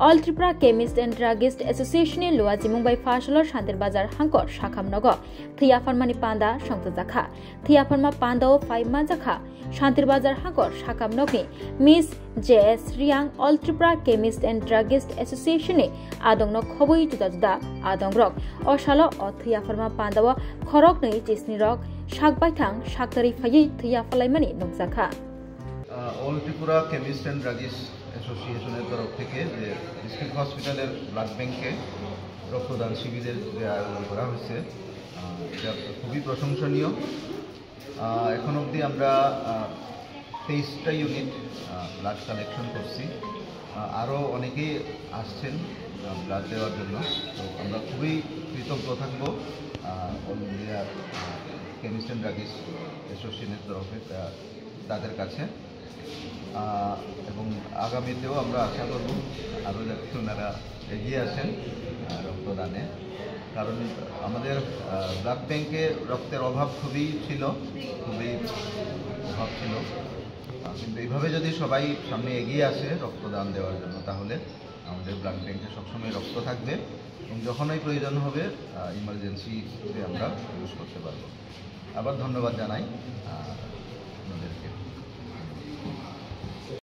All Tripura chemist and druggist এসোসিয়েশনে লোয়া জিমুংবাই ফাসলর শান্তির বাজার হাঙ্কর শাখামনগ থিয়াফারমানি পান্দা সংজাখা থিয়াফারমা পান্দাও ফাইমা জাখা শান্তির বাজার হাঙ্কর শাখামনগনি miss JS Reang all Tripura chemist and druggist এসোসিয়েশনে আদংন খবই জুদা জুদা আদংরক অশাল অ থিয়াফারমা পান্দাও খরক नै চিসনি রক শাকবাইথাং শাকতারি ফাইयै থিয়াফালাইমানি নকজাখা all Tripura chemist and druggist অ্যাসোসিয়েশনের তরফ থেকে যে ডিস্ট্রিক্ট হসপিটালের ব্লাড ব্যাংকে রক্তদান শিবিরের যে আয়োজন করা হয়েছে এটা খুবই প্রশংসনীয়। এখন অবধি আমরা 23টা ইউনিট ব্লাড কালেকশন করছি, আরও অনেকেই আসছেন ব্লাড দেওয়ার জন্য। তো আমরা খুবই কৃতজ্ঞ থাকবো all India chemist and druggist অ্যাসোসিয়েশনের তরফে তাদের কাছে, এবং আগামীতেও আমরা আশা করব আরও যাতে ওনারা এগিয়ে আসেন রক্তদানে, কারণ আমাদের ব্লাড ব্যাংকে রক্তের অভাব খুবই অভাব ছিল। কিন্তু এইভাবে যদি সবাই সামনে এগিয়ে আসে রক্তদান দেওয়ার জন্য, তাহলে আমাদের ব্লাড ব্যাংকে সবসময় রক্ত থাকবে এবং যখনই প্রয়োজন হবে ইমার্জেন্সিতে আমরা ইউজ করতে পারবো। আবার ধন্যবাদ জানাই আপনাদেরকে।